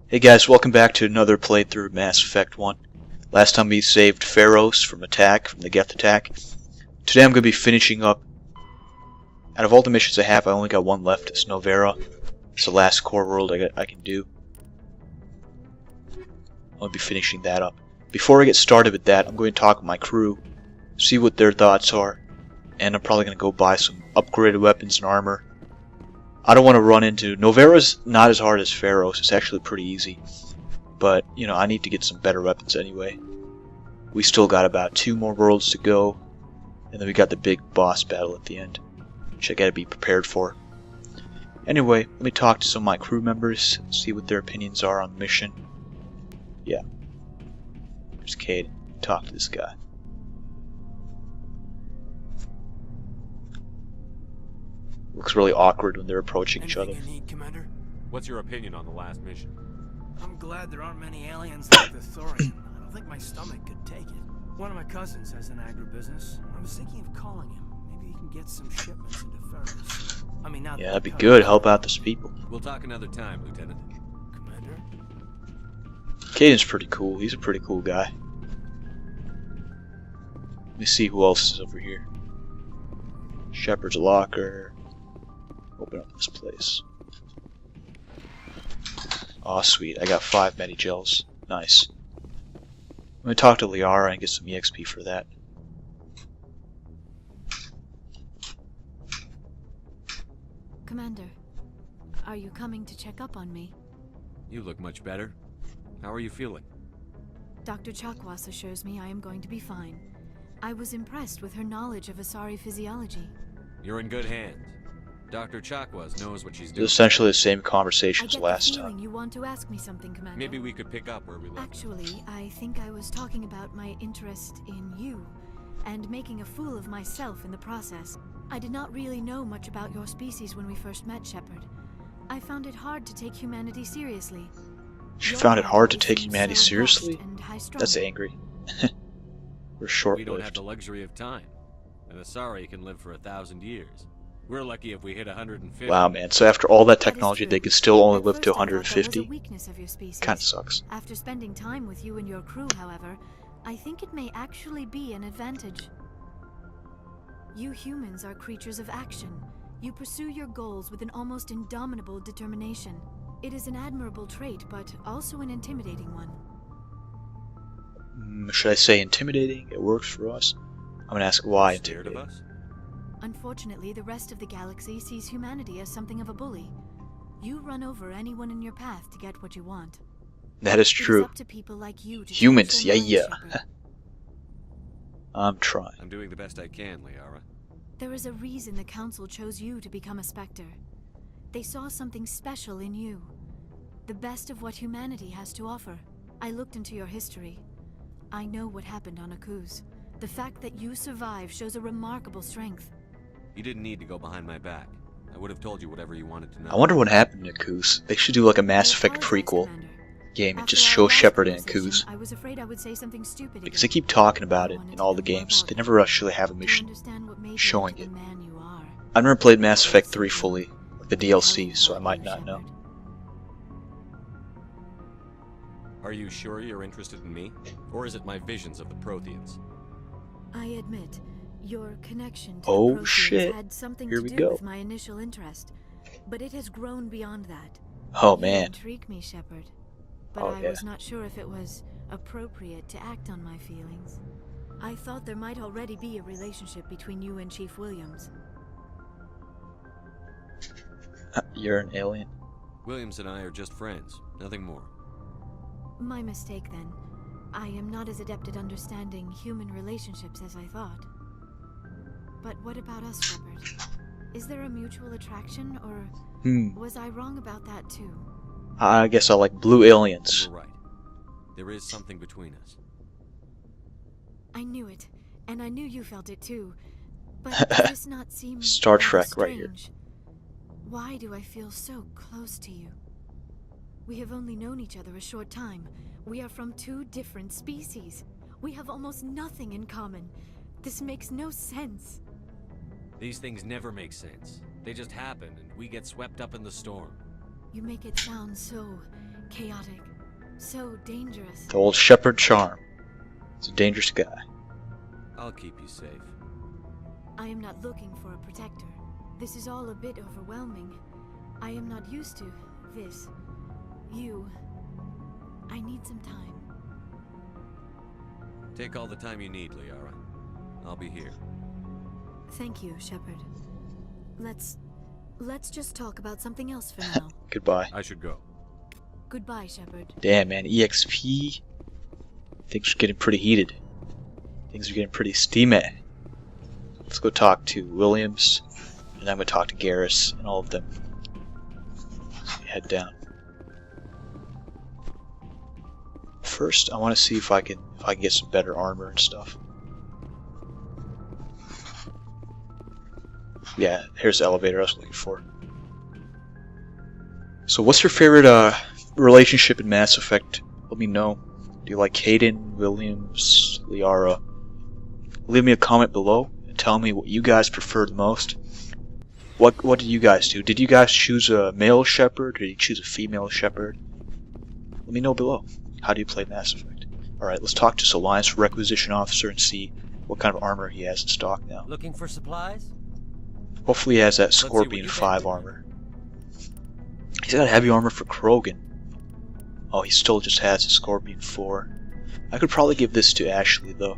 Hey guys, welcome back to another playthrough of Mass Effect 1. Last time we saved Pharos from the Geth attack. Today I'm going to be finishing up. Out of all the missions I have, I only got one left. It's Novera. It's the last core world I can do. I'll be finishing that up. Before I get started with that, I'm going to talk with my crew, see what their thoughts are, and I'm probably going to go buy some upgraded weapons and armor. I don't want to run into... Novera's not as hard as Pharos. It's actually pretty easy. But, you know, I need to get some better weapons anyway. We still got about 2 more worlds to go. And then we got the big boss battle at the end, which I gotta be prepared for. Anyway, let me talk to some of my crew members, see what their opinions are on the mission. Yeah. There's Cade. Talk to this guy. Looks really awkward when they're approaching each other. You need, Commander? What's your opinion on the last mission? I'm glad there aren't many aliens like the Thorian. I don't think my stomach could take it. One of my cousins has an agribusiness. I was thinking of calling him. Maybe he can get some shipments into Pharos. I mean, not. Yeah, that'd be good. Help out those people. We'll talk another time, Lieutenant. Commander? Caden's pretty cool. He's a pretty cool guy. Let me see who else is over here. Shepard's locker. Open up this place. Aw, sweet. I got 5 Medigels. Nice. I'm gonna talk to Liara and get some EXP for that. Commander, are you coming to check up on me? You look much better. How are you feeling? Dr. Chakwas assures me I am going to be fine. I was impressed with her knowledge of Asari physiology. You're in good hands. Dr. Chakwas knows what she's It's doing. essentially the same conversation as last I get the feeling time. you want to ask me something, Commander. Maybe we could pick up where we left. Actually, I think I was talking about my interest in you, and making a fool of myself in the process. I did not really know much about your species when we first met, Shepard. I found it hard to take humanity seriously. She Your found it hard to ideas take seem humanity so seriously? vast and high-strung. That's angry. We're We don't have short-lived. the luxury of time. An Asari can live for 1,000 years. We're lucky if we hit 150. Wow, man. So after all that That is technology, true. they could still only At live to first I thought that was a 150? weakness of your species. Kinda sucks. After spending time with you and your crew, however, I think it may actually be an advantage. You humans are creatures of action. You pursue your goals with an almost indomitable determination. It is an admirable trait, but also an intimidating one. Should I say intimidating? It works for us. I'm gonna ask why Scared of intimidating. us? Unfortunately, the rest of the galaxy sees humanity as something of a bully. You run over anyone in your path to get what you want. That is It is true. up to people like you to Humans, change their minds, yeah. Shepard. I'm trying. I'm doing the best I can, Liara. There is a reason the Council chose you to become a Spectre. They saw something special in you. The best of what humanity has to offer. I looked into your history. I know what happened on Akuz. The fact that you survived shows a remarkable strength. You didn't need to go behind my back. I would have told you whatever you wanted to know. I wonder what happened to Akuz. They should do like a Mass I Effect apologize, prequel Commander. game and After just our show last Shepard and conversation, Akuz. I was afraid I would say something stupid Because they again. keep talking about I it wanted in to all know the more games. about They you, never actually have a to mission understand what made you showing into it. the man you are. I've never played Mass Effect 3 fully, like the Tell me DLC, so I about might you, not know. Shepard. Are you sure you're interested in me? Or is it my visions of the Protheans? I admit, your connection to Oh, the Protheans shit. had something Here to we do go. with my initial interest, but it has grown beyond that. Oh You man. intrigue me, Shepard, but Oh, I yeah. was not sure if it was appropriate to act on my feelings. I thought there might already be a relationship between you and Chief Williams. You're an alien. Williams and I are just friends, nothing more. My mistake, then. I am not as adept at understanding human relationships as I thought. But what about us, Shepard? Is there a mutual attraction, or was I wrong about that too? I guess I like blue aliens. You're right. There is something between us. I knew it, and I knew you felt it too. But does this not seem Star rather Trek right here. strange? Why do I feel so close to you? We have only known each other a short time. We are from 2 different species. We have almost nothing in common. This makes no sense. These things never make sense. They just happen, and we get swept up in the storm. You make it sound so chaotic, so dangerous. The old Shepherd charm. He's a dangerous guy. I'll keep you safe. I am not looking for a protector. This is all a bit overwhelming. I am not used to this. You. I need some time. Take all the time you need, Liara. I'll be here. Thank you, Shepard. Let's just talk about something else for now. Goodbye. I should go. Goodbye, Shepard. Damn, man. EXP. Things are getting pretty heated. Things are getting pretty steamy. Let's go talk to Williams, and I'm going to talk to Garrus and all of them. Head down. First, I want to see if I can get some better armor and stuff. Yeah, here's the elevator I was looking for. So, what's your favorite relationship in Mass Effect? Let me know. Do you like Hayden, Williams, Liara? Leave me a comment below and tell me what you guys prefer the most. What did you guys do? Did you guys choose a male Shepard, or did you choose a female Shepard? Let me know below. How do you play Mass Effect? Alright, let's talk to this Alliance Requisition Officer and see what kind of armor he has in stock now. Looking for supplies? Hopefully he has that see what Scorpion you 5 got. armor. He's got heavy armor for Krogan. Oh, he still just has a Scorpion 4. I could probably give this to Ashley, though.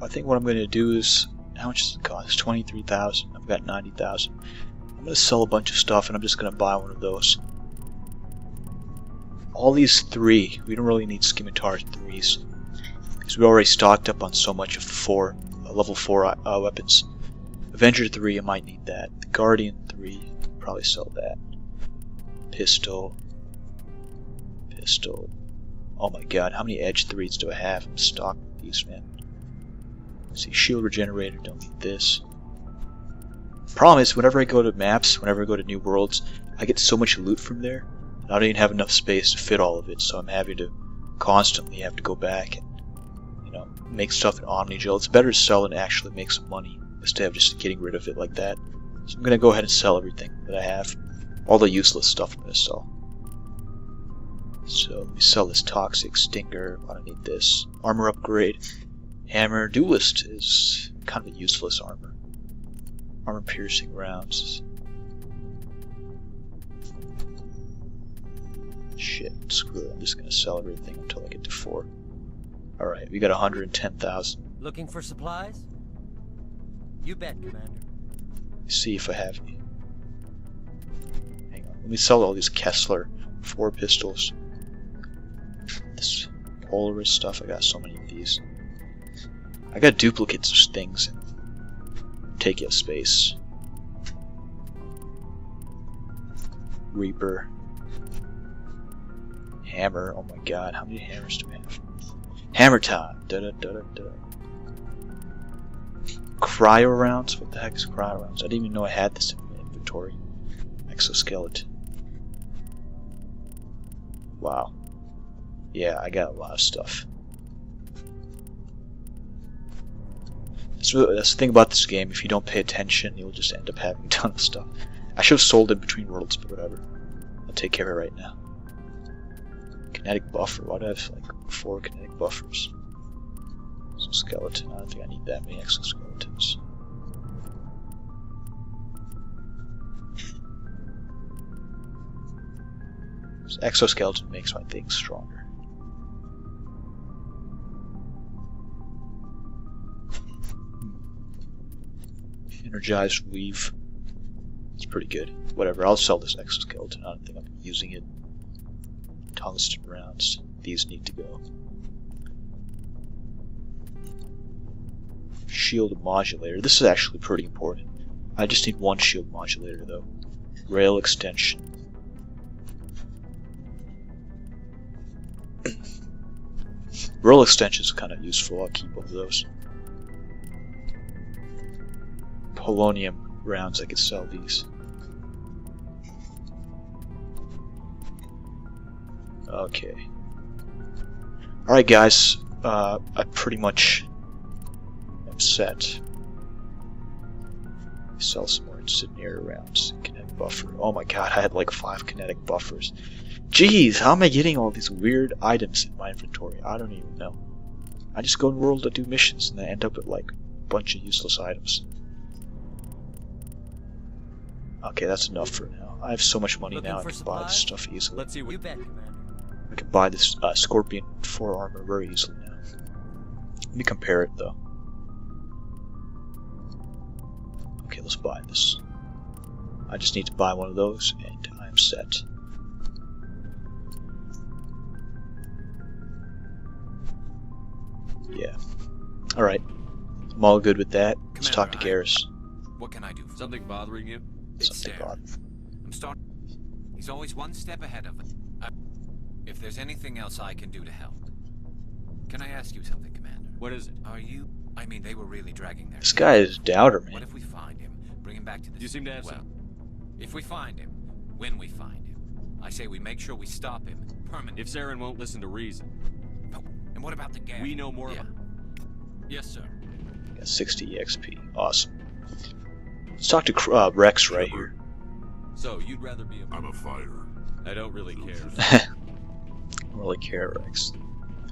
I think what I'm going to do is... How much does it cost? It's 23,000. I've got 90,000. I'm going to sell a bunch of stuff, and I'm just going to buy one of those. All these 3, we don't really need Scimitar 3s. Because we already stocked up on so much of the level 4 weapons. Avenger 3, I might need that. The Guardian 3, probably sell that. Pistol. Oh my god, how many Edge 3s do I have? I'm stocked with these, man. See, Shield Regenerator, don't need this. Problem is, whenever I go to maps, whenever I go to new worlds, I get so much loot from there, and I don't even have enough space to fit all of it, so I'm having to constantly have to go back and, you know, make stuff in Omnigel. It's better to sell and actually make some money, instead of just getting rid of it like that. So I'm going to go ahead and sell everything that I have. All the useless stuff I'm going to sell. So, let me sell this Toxic Stinger. I don't need this. Armor upgrade. Hammer. Duelist is kind of a useless armor. Armor piercing rounds. Shit, screw it. I'm just going to sell everything until I get to 4. Alright, we got 110,000. Looking for supplies? You bet, Commander. See if I have any. Hang on. Let me sell all these Kessler 4 pistols. This Polaris stuff, I got so many of these. I got duplicates of things and take up space. Reaper. Hammer. Oh my god, how many hammers do we have? Hammer time! Da da da da da. Cryo rounds? What the heck is cryo rounds? I didn't even know I had this in my inventory. Exoskeleton. Wow. Yeah, I got a lot of stuff. That's the thing about this game. If you don't pay attention, you'll just end up having a ton of stuff. I should have sold it between worlds, but whatever. I'll take care of it right now. Kinetic buffer. Why do I have like 4 kinetic buffers? Skeleton. I don't think I need that many exoskeletons. This exoskeleton makes my things stronger. Energized weave. It's pretty good. Whatever, I'll sell this exoskeleton. I don't think I'm using it. Tungsten rounds. These need to go. Shield modulator. This is actually pretty important. I just need 1 shield modulator though. Rail extension. Rail extension is kind of useful. I'll keep one of those. Polonium rounds. I could sell these. Okay. Alright guys. I pretty much am set. Sell some more incendiary rounds, kinetic buffer. Oh my god, I had like 5 kinetic buffers. Jeez, how am I getting all these weird items in my inventory? I don't even know. I just go in the world to do missions and I end up with like a bunch of useless items. Okay, that's enough for now. I have so much money Looking now I for can buy this supplies? stuff easily. Let's see what You bet, Commander. I can buy this Scorpion 4 armor very easily now. Let me compare it though. Okay, let's buy this. I just need to buy one of those and I'm set. Yeah. Alright. I'm all good with that. Let's talk to Garrus. What can I do? Something bothering you? Something Sarah. odd. I'm starting. He's always one step ahead of us. If there's anything else I can do to help. Can I ask you something, Commander? What is it? Are you... I mean, they were really dragging their... This guy is a doubter, What man. if we find him, bring him back to the... You seem to have well, some... if we find him, when we find him, I say we make sure we stop him permanently. If Saren won't listen to reason, Oh, and what about the gang? we know more Yeah. about... Yes, sir. Got 60 EXP. Awesome. Let's talk to Rex right here. So, you'd rather be a... I'm a fighter. I don't really care. I don't really care, Rex.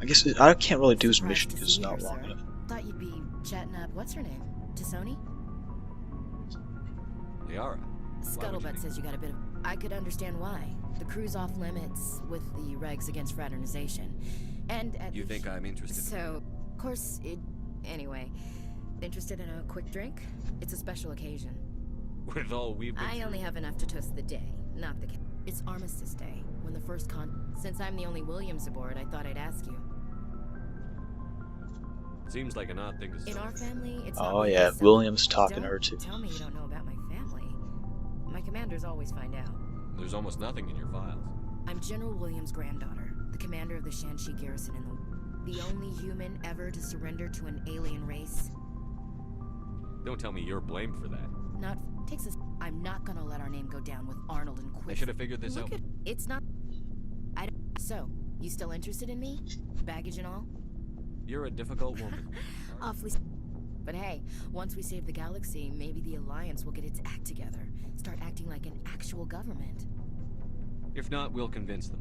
I guess I can't really do his Surprised mission to because it's see not her, long sir. enough. Thought you'd be chatting up. What's her name? Tisoni? Liara. Scuttlebutt says you got a bit of. I could understand why. The crew's off limits with the regs against fraternization, and at You think I'm interested? So, of course, it. Anyway, interested in a quick drink? It's a special occasion. With all we've been I through. only have enough to toast the day, not the. It's Armistice Day, when the first Since I'm the only Williams aboard, I thought I'd ask you. Seems like an odd thing to say. In our family, it's not Oh really yeah, so- William's talking to Don't her too. Tell me you don't know about my family. My commanders always find out. There's almost nothing in your files. I'm General Williams' granddaughter, the commander of the Shanxi garrison in the only human ever to surrender to an alien race. Don't tell me you're blamed for that. Not takes us. I'm not gonna let our name go down with Arnold and I Quick. should have figured this out. It's not. I don't. So, you still interested in me? Baggage and all? You're a difficult woman. Awfully. But hey, once we save the galaxy, maybe the Alliance will get its act together. Start acting like an actual government. If not, we'll convince them.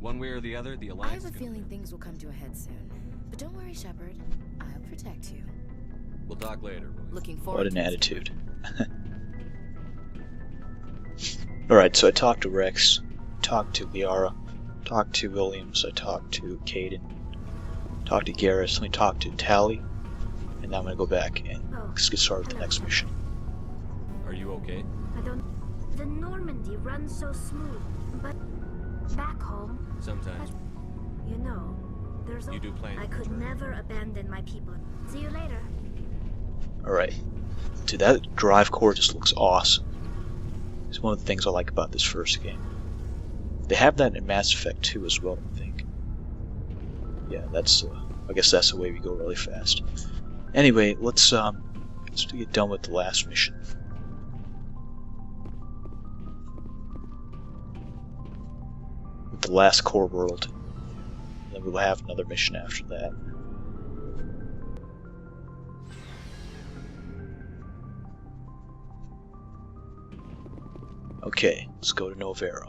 One way or the other, the I Alliance have a is gonna feeling win. things will come to a head soon. But don't worry, Shepard. I'll protect you. We'll talk later, William. Looking forward What an to it. attitude. Alright, so I talked to Rex, talked to Liara, talked to Williams, I talked to Caden, talked to Garrus, let me talk to Tally, and now I'm gonna go back and let's get started with the next mission. Are you okay? I don't. The Normandy runs so smooth, but back home, Sometimes. you know, there's. You do plan. I could never abandon my people. See you later. Alright. Dude, that drive core just looks awesome. It's one of the things I like about this first game. They have that in Mass Effect 2 as well, I think. Yeah, that's, I guess that's the way we go really fast. Anyway, let's get done with the last mission. With the last core world. Then we'll have another mission after that. Okay, let's go to Novera.